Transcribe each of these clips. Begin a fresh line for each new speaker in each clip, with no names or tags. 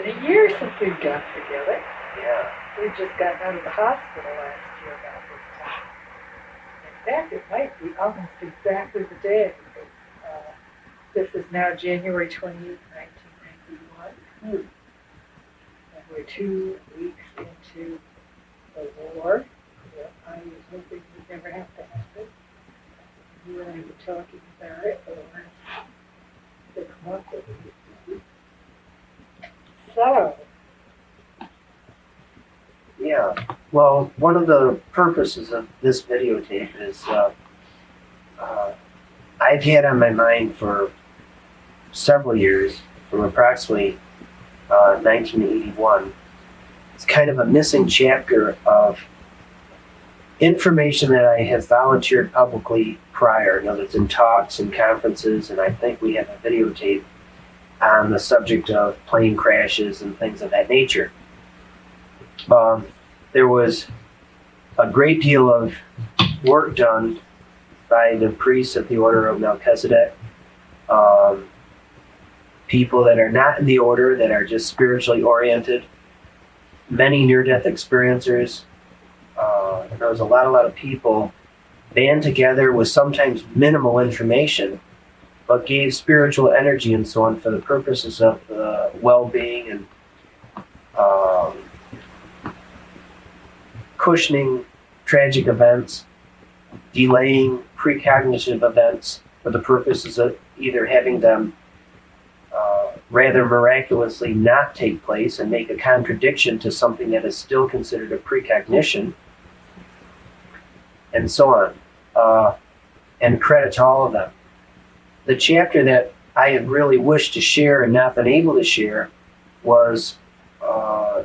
been a year since we've got together.
Yeah.
We just got out of the hospital last year about this time. In fact, it might be almost exactly the day. This is now January 28, 1991. And we're 2 weeks into the war. I was hoping we'd never have to happen. You and I were talking about it for the last 6 months at least. So.
Yeah. Well, one of the purposes of this videotape is I've had on my mind for several years, from approximately 1981. It's kind of a missing chapter of information that I have volunteered publicly prior. In other words, in talks and conferences, and I think we have a videotape on the subject of plane crashes and things of that nature. There was a great deal of work done by the priests of the Order of Melchizedek, people that are not in the order, that are just spiritually oriented, many near-death experiencers. There was a lot of people band together with sometimes minimal information, but gave spiritual energy and so on for the purposes of well-being and cushioning tragic events, delaying precognitive events for the purposes of either having them rather miraculously not take place and make a contradiction to something that is still considered a precognition, and so on. And credit to all of them. The chapter that I had really wished to share and not been able to share was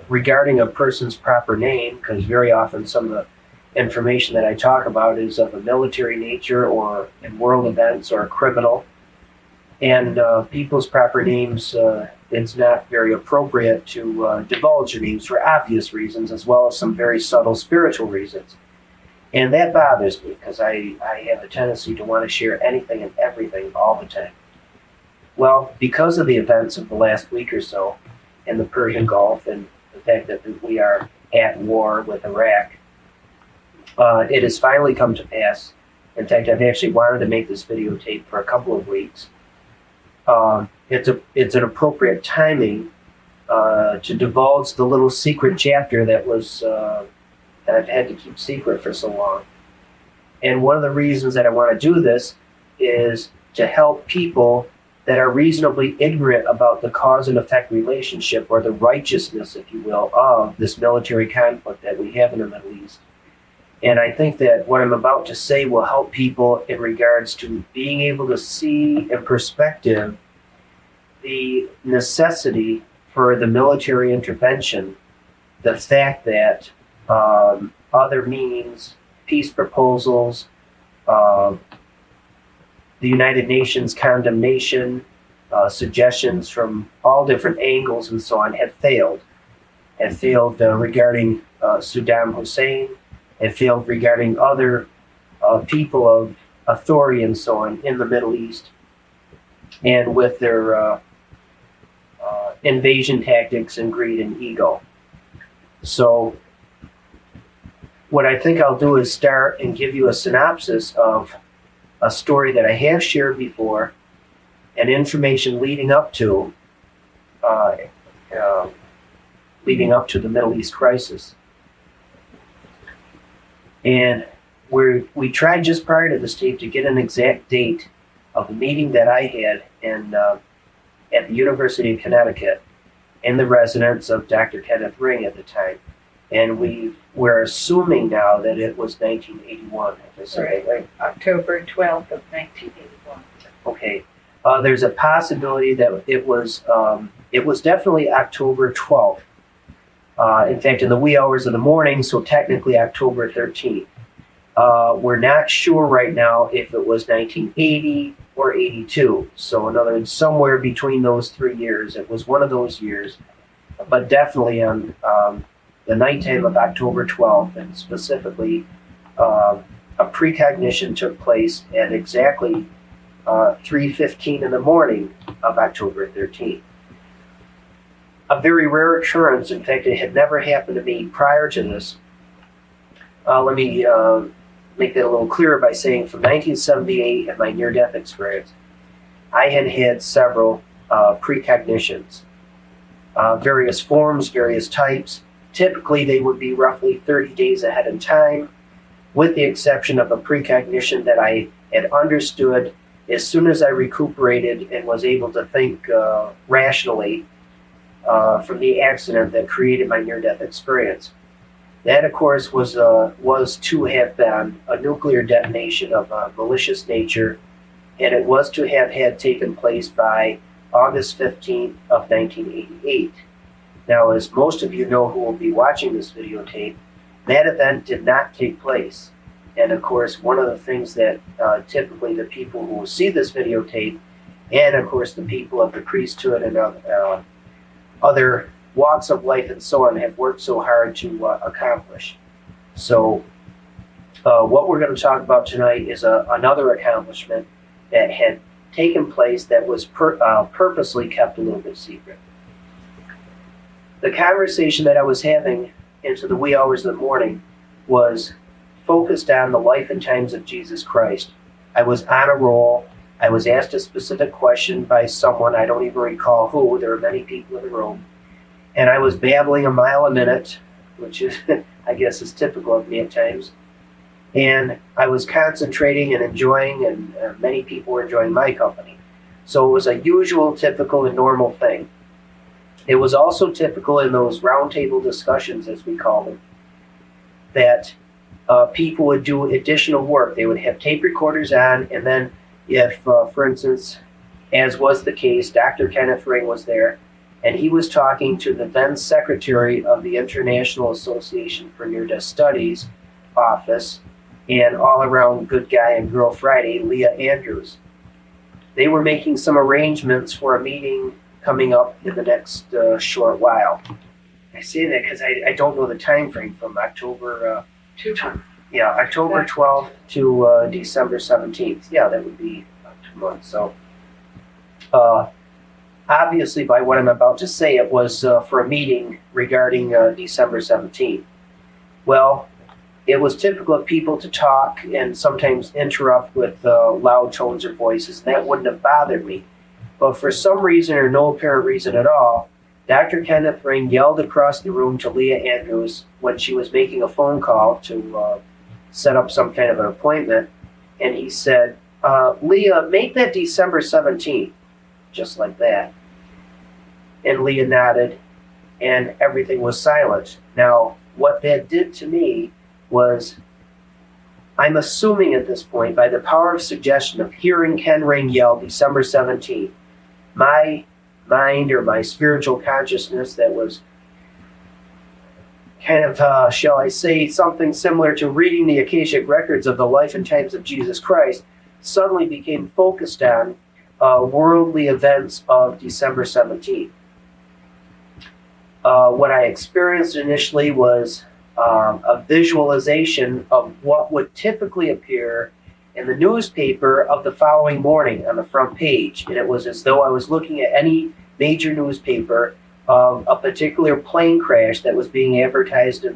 regarding a person's proper name, because very often some of the information that I talk about is of a military nature or in world events or criminal. And people's proper names, it's not very appropriate to divulge their names for obvious reasons, as well as some very subtle spiritual reasons. And that bothers me, because I have a tendency to want to share anything and everything all the time. Well, because of the events of the last week or so in the Persian Gulf and the fact that we are at war with Iraq, it has finally come to pass. In fact, I've actually wanted to make this videotape for a couple of weeks. It's an appropriate timing to divulge the little secret chapter that was that I've had to keep secret for so long. And one of the reasons that I want to do this is to help people that are reasonably ignorant about the cause and effect relationship, or the righteousness, if you will, of this military conflict that we have in the Middle East. And I think that what I'm about to say will help people in regards to being able to see in perspective the necessity for the military intervention, the fact that other means, peace proposals, the United Nations condemnation, suggestions from all different angles and so on have failed. Have failed regarding Saddam Hussein, have failed regarding other people of authority and so on in the Middle East, and with their invasion tactics and greed and ego. So what I think I'll do is start and give you a synopsis of a story that I have shared before and information leading up to the Middle East crisis. And we tried just prior to this tape to get an exact date of the meeting that I had at the University of Connecticut in the residence of Dr. Kenneth Ring at the time. And we're assuming now that it was 1981.
Right. October 12th of 1981.
Okay. There's a possibility that it was definitely October 12th. In fact, in the wee hours of the morning, so technically October 13th. We're not sure right now if it was 1980 or 82. So in other words, somewhere between those 3 years, it was one of those years, but definitely on the nighttime of October 12th, and specifically a precognition took place at exactly 3:15 in the morning of October 13th. A very rare occurrence. In fact, it had never happened to me prior to this. Let me make that a little clearer by saying from 1978 and my near-death experience, I had had several precognitions, various forms, various types. Typically, they would be roughly 30 days ahead in time, with the exception of a precognition that I had understood as soon as I recuperated and was able to think rationally from the accident that created my near-death experience. That, of course, was to have been a nuclear detonation of a malicious nature, and it was to have had taken place by August 15th of 1988. Now, as most of you know who will be watching this videotape, that event did not take place. And of course, one of the things that typically the people who will see this videotape, and of course the people of the priesthood and other walks of life and so on, have worked so hard to accomplish. So what we're going to talk about tonight is another accomplishment that had taken place that was purposely kept a little bit secret. The conversation that I was having into the wee hours of the morning was focused on the life and times of Jesus Christ. I was on a roll. I was asked a specific question by someone, I don't even recall who. There were many people in the room. And I was babbling a mile a minute, which is, I guess, is typical of me at times. And I was concentrating and enjoying, and many people were enjoying my company. So it was a usual, typical, and normal thing. It was also typical in those roundtable discussions, as we call them, that people would do additional work. They would have tape recorders on, and then if, for instance, as was the case, Dr. Kenneth Ring was there, and he was talking to the then secretary of the International Association for Near-Death Studies office, and all-around good guy and girl Friday, Leah Andrews. They were making some arrangements for a meeting coming up in the next short while. I say that because I don't know the time frame from October... October 12th to December 17th. Yeah, that would be 2 months. So, obviously, by what I'm about to say, it was for a meeting regarding December 17th. Well, it was typical of people to talk and sometimes interrupt with loud tones or voices, and that wouldn't have bothered me. But for some reason or no apparent reason at all, Dr. Kenneth Ring yelled across the room to Leah Andrews when she was making a phone call to set up some kind of an appointment, and he said, Leah, make that December 17th, just like that. And Leah nodded, and everything was silent. Now, what that did to me was, I'm assuming at this point, by the power of suggestion of hearing Ken Ring yell December 17th, my mind or my spiritual consciousness that was kind of, shall I say, something similar to reading the Akashic records of the life and times of Jesus Christ, suddenly became focused on worldly events of December 17th. What I experienced initially was a visualization of what would typically appear in the newspaper of the following morning on the front page. And it was as though I was looking at any major newspaper of a particular plane crash that was being advertised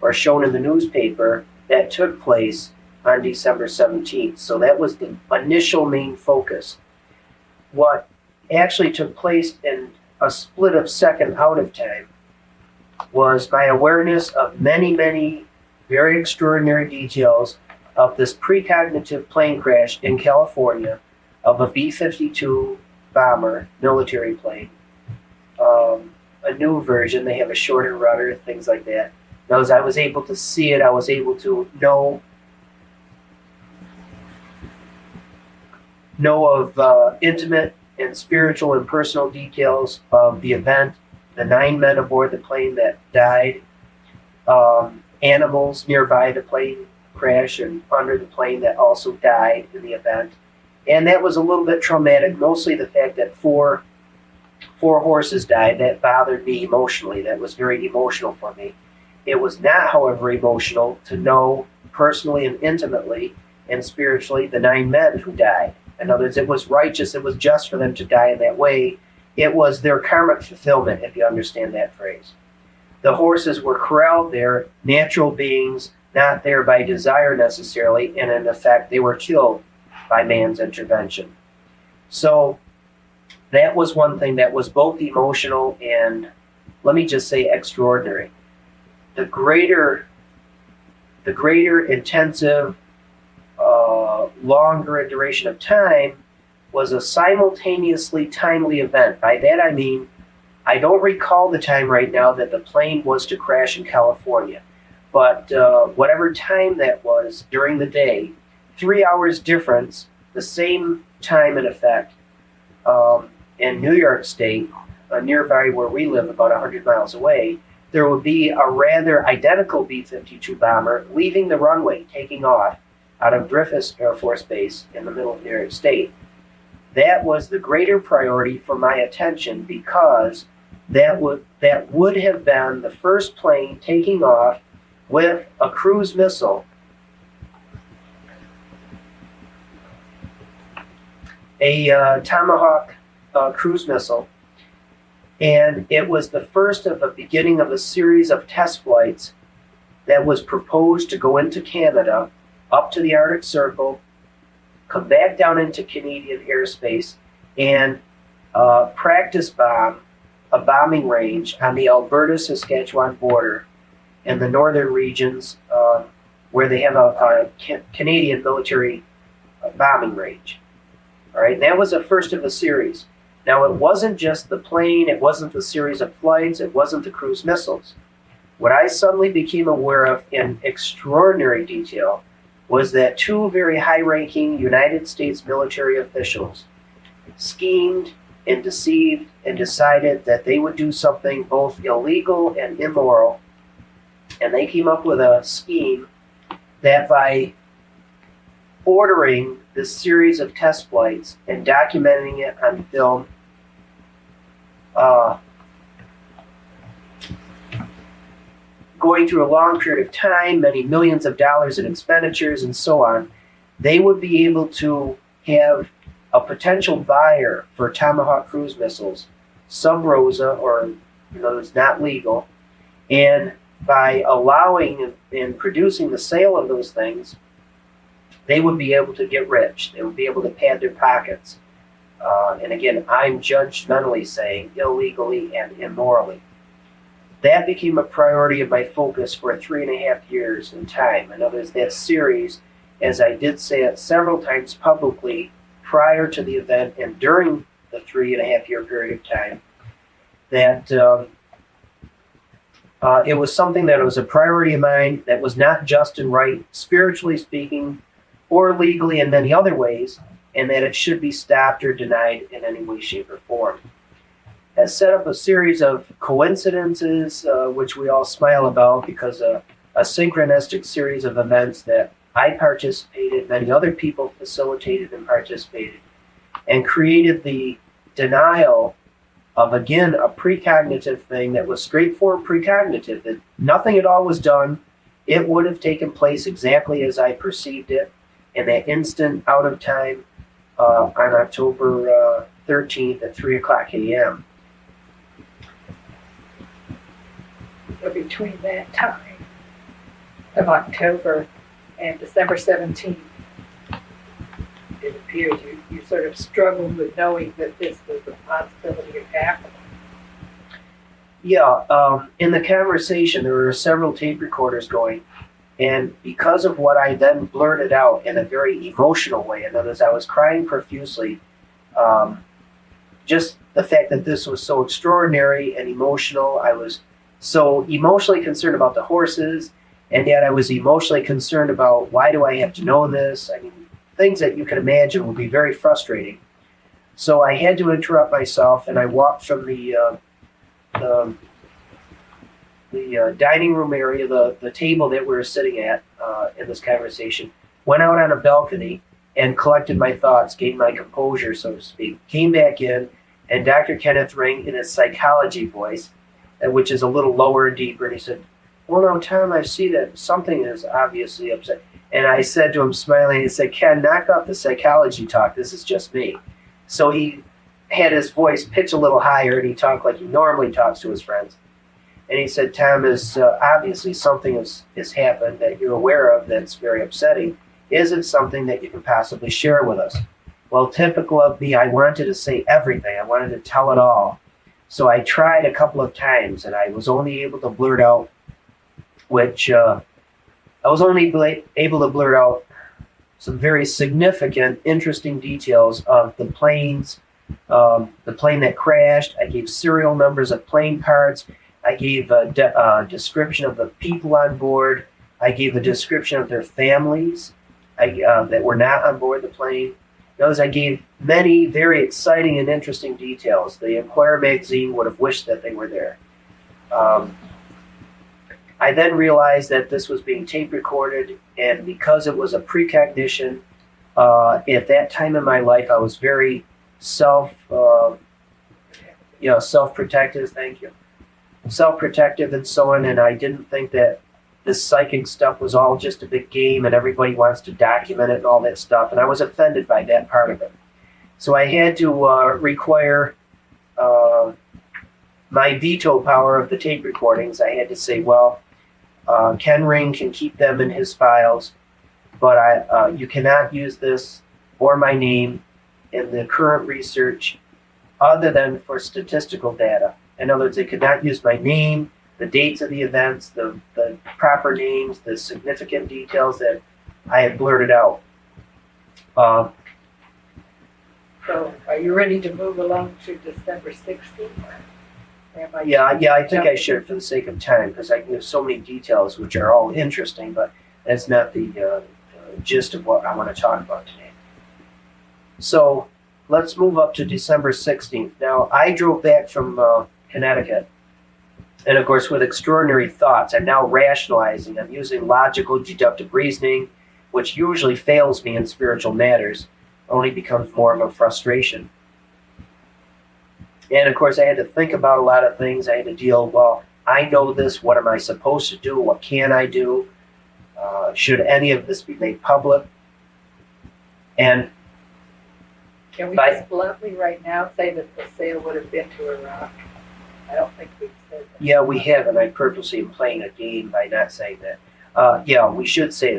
or shown in the newspaper that took place on December 17th. So that was the initial main focus. What actually took place in a split of second out of time was my awareness of many, many very extraordinary details of this precognitive plane crash in California of a B-52 bomber, military plane. A new version, they have a shorter rudder, things like that. Now, as I was able to see it, I was able to know of intimate and spiritual and personal details of the event, the 9 men aboard the plane that died, animals nearby the plane crash and under the plane that also died in the event. And that was a little bit traumatic, mostly the fact that four horses died. That bothered me emotionally. That was very emotional for me. It was not, however, emotional to know personally and intimately and spiritually the 9 men who died. In other words, it was righteous, it was just for them to die in that way, it was their karmic fulfillment, if you understand that phrase. The horses were corralled there, natural beings, not there by desire necessarily, and in effect, they were killed by man's intervention. So that was one thing that was both emotional and, let me just say, extraordinary. The greater intensive, longer duration of time was a simultaneously timely event. By that I mean, I don't recall the time right now that the plane was to crash in California, but whatever time that was during the day, 3 hours difference, the same time in effect, in New York State, nearby where we live, about 100 miles away, there would be a rather identical B-52 bomber leaving the runway, taking off out of Griffith Air Force Base in the middle of New York State. That was the greater priority for my attention because that would have been the first plane taking off with a cruise missile, a Tomahawk cruise missile, and it was the first of the beginning of a series of test flights that was proposed to go into Canada, up to the Arctic Circle, come back down into Canadian airspace, and practice bomb a bombing range on the Alberta-Saskatchewan border in the northern regions where they have a Canadian military bombing range. All right, that was the first of a series. Now, it wasn't just the plane, it wasn't the series of flights, it wasn't the cruise missiles. What I suddenly became aware of in extraordinary detail was that two very high-ranking United States military officials schemed and deceived and decided that they would do something both illegal and immoral. And they came up with a scheme that by ordering this series of test flights and documenting it on film, going through a long period of time, many millions of dollars in expenditures and so on, they would be able to have a potential buyer for Tomahawk cruise missiles, sub rosa, or it's not legal, and by allowing and producing the sale of those things, they would be able to get rich. They would be able to pad their pockets. And again, I'm judgmentally saying illegally and immorally. That became a priority of my focus for 3.5 years in time. In other words, that series, as I did say it several times publicly prior to the event and during the 3.5 year period of time, that it was something that was a priority of mine that was not just and right, spiritually speaking, or legally in many other ways, and that it should be stopped or denied in any way, shape, or form. Has set up a series of coincidences, which we all smile about because a synchronistic series of events that I participated, many other people facilitated and participated, and created the denial of, again, a precognitive thing that was straightforward precognitive, that nothing at all was done. It would have taken place exactly as I perceived it in that instant out of time on October 13th at 3 o'clock a.m.
So between that time of October and December 17th, it appears you sort of struggled with knowing that this was a possibility of happening.
Yeah, in the conversation, there were several tape recorders going, and because of what I then blurted out in a very emotional way, in other words, I was crying profusely, just the fact that this was so extraordinary and emotional. I was so emotionally concerned about the horses, and yet I was emotionally concerned about why do I have to know this? I mean, things that you can imagine would be very frustrating. So I had to interrupt myself, and I walked from the dining room area, the table that we were sitting at in this conversation, went out on a balcony and collected my thoughts, gained my composure, so to speak, came back in, and Dr. Kenneth Ring, in his psychology voice, which is a little lower and deeper, and he said, "Well, now, Tom, I see that something is obviously upset." And I said to him, smiling, he said, "Ken, knock off the psychology talk. This is just me." So he had his voice pitch a little higher, and he talked like he normally talks to his friends. And he said, Tom, obviously something has happened that you're aware of that's very upsetting. Is it something that you can possibly share with us? Well, typical of me, I wanted to say everything. I wanted to tell it all. So I tried a couple of times, and I was only able to blurt out, some very significant, interesting details of the planes, the plane that crashed. I gave serial numbers of plane parts. I gave a description of the people on board. I gave a description of their families that were not on board the plane. Those I gave many very exciting and interesting details. The Enquirer magazine would have wished that they were there. I then realized that this was being tape recorded, and because it was a precognition, at that time in my life, I was very self-protective. Thank you. Self-protective and so on, and I didn't think that this psychic stuff was all just a big game and everybody wants to document it and all that stuff, and I was offended by that part of it. So I had to require my veto power of the tape recordings. I had to say, well, Ken Ring can keep them in his files, but you cannot use this or my name in the current research other than for statistical data. In other words, they could not use my name, the dates of the events, the proper names, the significant details that I had blurted out.
So are you ready to move along to December 16th?
Yeah, I think I should for the sake of time, because I give so many details which are all interesting, but that's not the gist of what I want to talk about today. So let's move up to December 16th. Now, I drove back from Connecticut, and of course with extraordinary thoughts. I'm now rationalizing. I'm using logical deductive reasoning, which usually fails me in spiritual matters, only becomes more of a frustration. And of course I had to think about a lot of things. I had to deal, well, I know this, what am I supposed to do, what can I do, should any of this be made public? And
can we just bluntly right now say that the sale would have been to Iraq? I don't think we've said that.
Yeah, we haven't. I purposely am playing a game by not saying that. Yeah, we should say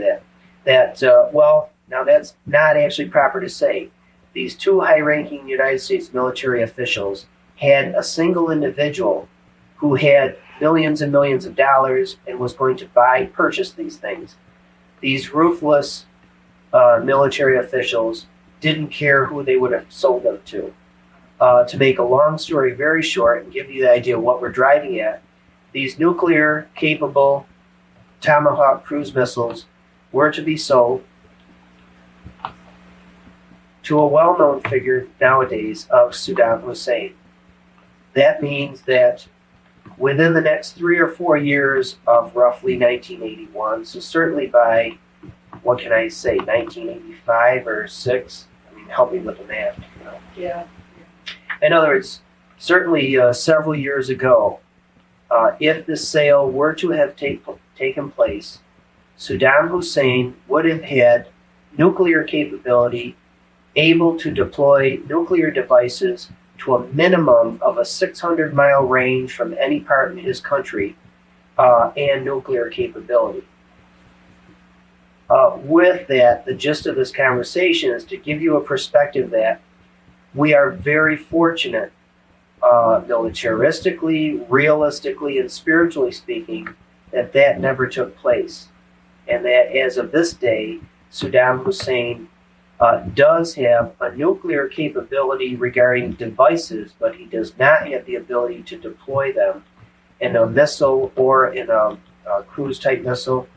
that. Well, now that's not actually proper to say. These two high-ranking United States military officials had a single individual who had millions and millions of dollars and was going to purchase these things. These ruthless military officials didn't care who they would have sold them to. To make a long story very short and give you the idea of what we're driving at, these nuclear-capable Tomahawk cruise missiles were to be sold to a well-known figure nowadays of Saddam Hussein. That means that within the next 3 or 4 years of roughly 1981, so certainly by, 1985 or 6, help me with the math.
Yeah.
In other words, certainly several years ago, if the sale were to have taken place, Saddam Hussein would have had nuclear capability, able to deploy nuclear devices to a minimum of a 600-mile range from any part in his country, and nuclear capability. With that, the gist of this conversation is to give you a perspective that we are very fortunate, militaristically, realistically, and spiritually speaking, that never took place. And that as of this day, Saddam Hussein does have a nuclear capability regarding devices, but he does not have the ability to deploy them in a missile or in a cruise-type missile,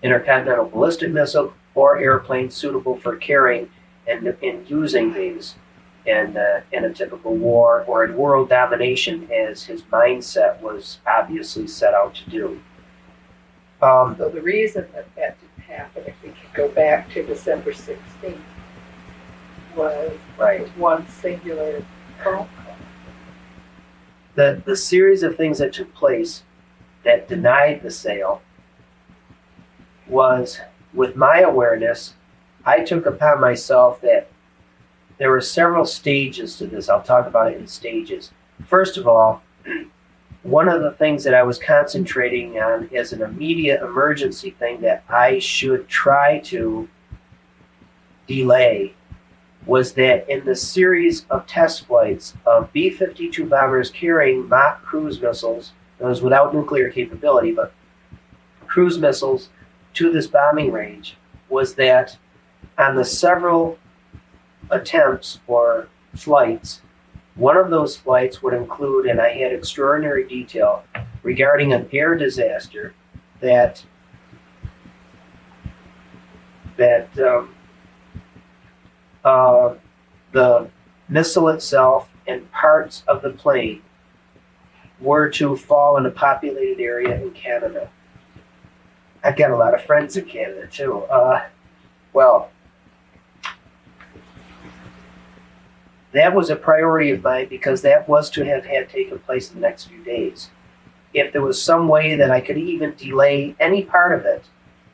intercontinental ballistic missile, or airplane suitable for carrying and using these in a typical war or in world domination, as his mindset was obviously set out to do.
So the reason that didn't happen, if we could go back to December 16th, was one singular phone call.
The series of things that took place that denied the sale was, with my awareness, I took upon myself that there were several stages to this. I'll talk about it in stages. First of all, one of the things that I was concentrating on as an immediate emergency thing that I should try to delay was that in the series of test flights of B-52 bombers carrying Mach cruise missiles, those without nuclear capability, but cruise missiles to this bombing range, was that on the several attempts or flights, one of those flights would include, and I had extraordinary detail regarding an air disaster that the missile itself and parts of the plane were to fall in a populated area in Canada. I've got a lot of friends in Canada too. Well, that was a priority of mine because that was to have had taken place in the next few days. If there was some way that I could even delay any part of it,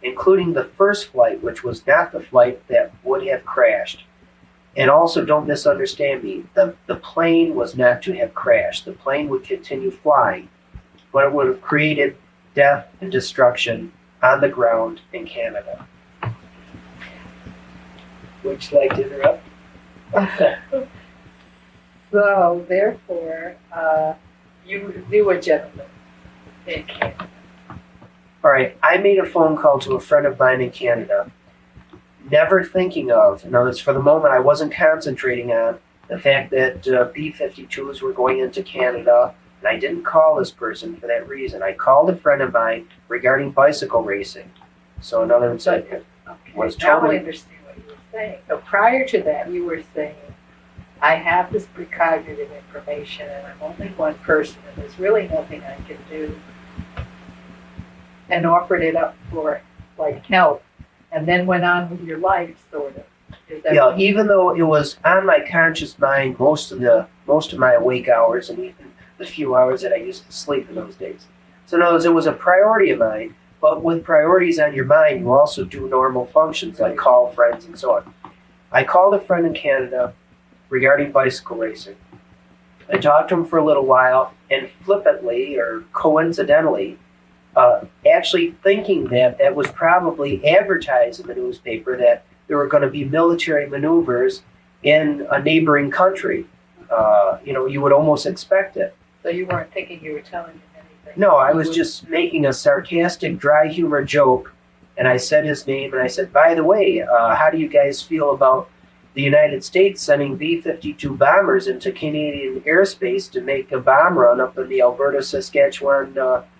including the first flight, which was not the flight that would have crashed. And also, don't misunderstand me, the plane was not to have crashed. The plane would continue flying, but it would have created death and destruction on the ground in Canada. Would you like to interrupt?
So, therefore, you knew a gentleman in Canada.
All right, I made a phone call to a friend of mine in Canada, never thinking of, in other words, for the moment I wasn't concentrating on the fact that B-52s were going into Canada, and I didn't call this person for that reason. I called a friend of mine regarding bicycle racing. So in other words, I was
Now I
totally...
understand what you were saying. So prior to that, you were saying, I have this precognitive information, and I'm only one person, and there's really nothing I can do, and offered it up for like help, and then went on with your life, sort of. Is that
Yeah, even though it was on my conscious mind most of my awake hours and even the few hours that I used to sleep in those days. So in other words, it was a priority of mine, but with priorities on your mind, you also do normal functions like call friends and so on. I called a friend in Canada regarding bicycle racing. I talked to him for a little while, and flippantly or coincidentally, actually thinking that was probably advertised in the newspaper that there were going to be military maneuvers in a neighboring country. You would almost expect it.
So you weren't thinking you were telling him anything?
No, I was just making a sarcastic, dry humor joke, and I said his name, and I said, by the way, how do you guys feel about the United States sending B-52 bombers into Canadian airspace to make a bomb run up in the Alberta-Saskatchewan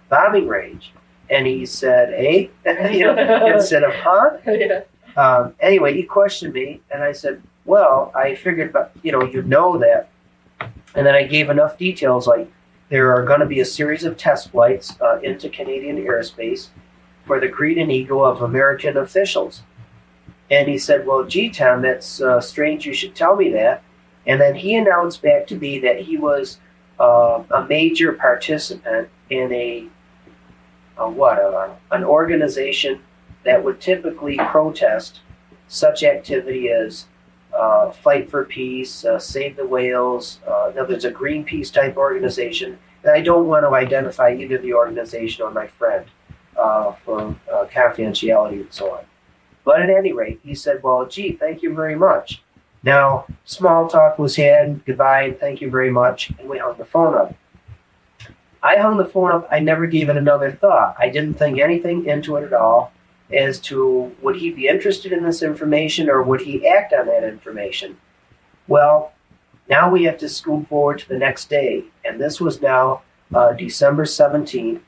bombing range? And he said, hey, instead of huh?
Yeah.
Anyway, he questioned me, and I said, well, I figured, you'd know that. And then I gave enough details, like there are going to be a series of test flights into Canadian airspace for the greed and ego of American officials. And he said, well, gee, Tom, that's strange you should tell me that. And then he announced back to me that he was a major participant in an organization that would typically protest such activity as Fight for Peace, Save the Whales. There's a Greenpeace type organization. And I don't want to identify either the organization or my friend for confidentiality and so on. But at any rate, he said, well, gee, thank you very much. Now, small talk was had, goodbye, and thank you very much, and we hung the phone up. I hung the phone up, I never gave it another thought. I didn't think anything into it at all as to would he be interested in this information or would he act on that information. Well, now we have to scoot forward to the next day, and this was now December 17th,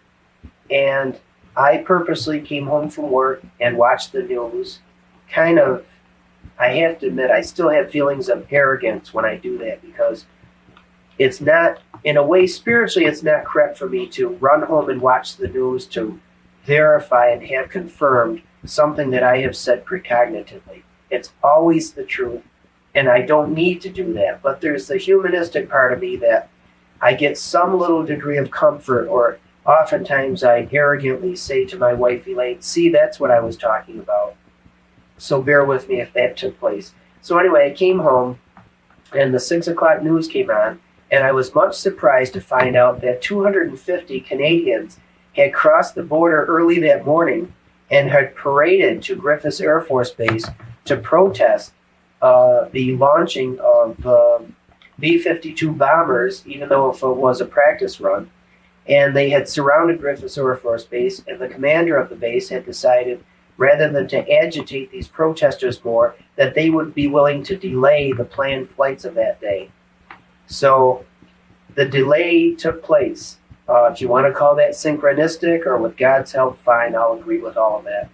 and I purposely came home from work and watched the news. I have to admit, I still have feelings of arrogance when I do that because it's not, in a way, spiritually, it's not correct for me to run home and watch the news to verify and have confirmed something that I have said precognitively. It's always the truth, and I don't need to do that. But there's the humanistic part of me that I get some little degree of comfort, or oftentimes I arrogantly say to my wife, Elaine, see, that's what I was talking about. So bear with me if that took place. So anyway, I came home, and the 6 o'clock news came on, and I was much surprised to find out that 250 Canadians had crossed the border early that morning and had paraded to Griffiths Air Force Base to protest the launching of B-52 bombers, even though if it was a practice run. And they had surrounded Griffiths Air Force Base, and the commander of the base had decided, rather than to agitate these protesters more, that they would be willing to delay the planned flights of that day. So the delay took place. If you want to call that synchronistic or with God's help, fine, I'll agree with all of that.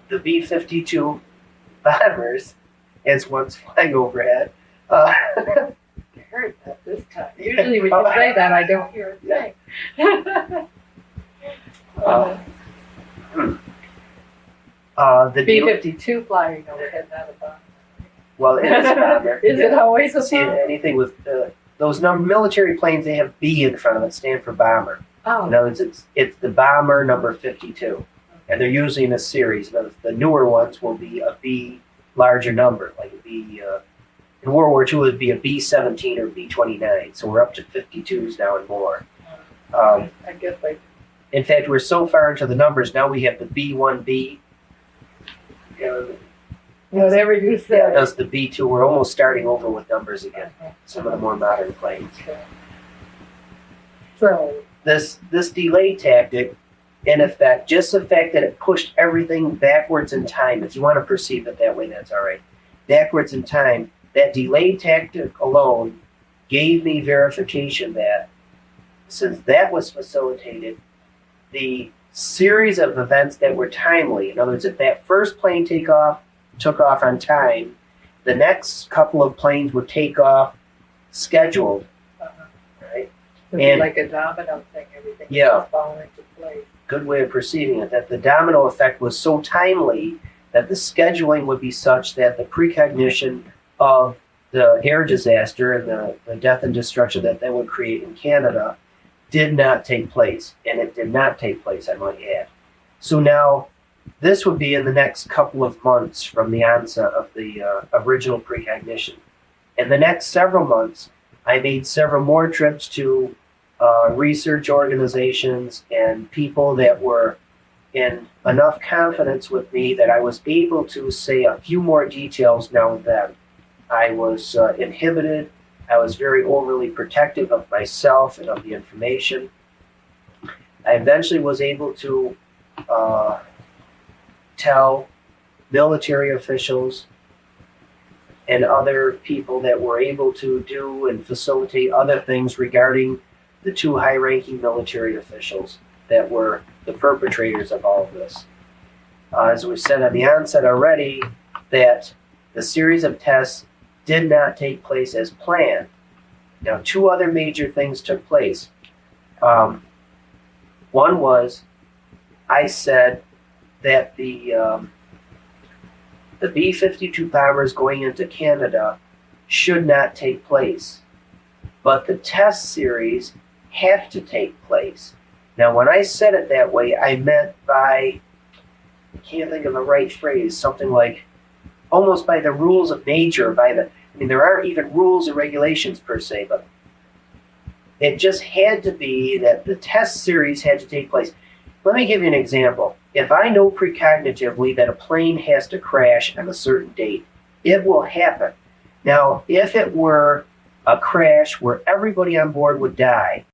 The B-52 bombers, as one's flying overhead.
I heard that this time. Usually when you say that, I don't hear a thing.
The
B-52 flying overhead, not a bomber.
Well, it is a bomber.
Is it always a
See,
bomber?
anything with those military planes, they have B in front of it, stand for bomber.
Oh.
In other words, it's the bomber number 52. And they're using a series. The newer ones will be a B larger number, like a B. In World War II, it would be a B-17 or B-29. So we're up to 52s now and more.
I guess
In fact, we're so far into the numbers, now we have the B-1B.
whatever you say.
That's the B-2. We're almost starting over with numbers again. Some of the more modern planes.
Okay. So,
This delay tactic, in effect, just the fact that it pushed everything backwards in time, if you want to perceive it that way, that's all right. Backwards in time, that delay tactic alone gave me verification that since that was facilitated, the series of events that were timely, in other words, if that first plane took off on time, the next couple of planes would take off scheduled, right?
it'd be like a domino thing, everything
Yeah.
just falling into place.
Good way of perceiving it, that the domino effect was so timely that the scheduling would be such that the precognition of the air disaster and the death and destruction that would create in Canada did not take place. And it did not take place, I might add. So now, this would be in the next couple of months from the onset of the original precognition. In the next several months, I made several more trips to research organizations and people that were in enough confidence with me that I was able to say a few more details now and then. I was inhibited. I was very overly protective of myself and of the information. I eventually was able to tell military officials and other people that were able to do and facilitate other things regarding the two high-ranking military officials that were the perpetrators of all of this. As we said at the onset already, that the series of tests did not take place as planned. Now, two other major things took place. One was, I said that the B-52 bombers going into Canada should not take place, but the test series have to take place. Now, when I said it that way, I meant by, I can't think of the right phrase, something like almost by the rules of nature, there aren't even rules or regulations per se, but it just had to be that the test series had to take place. Let me give you an example. If I know precognitively that a plane has to crash on a certain date, it will happen. Now, if it were a crash where everybody on board would die,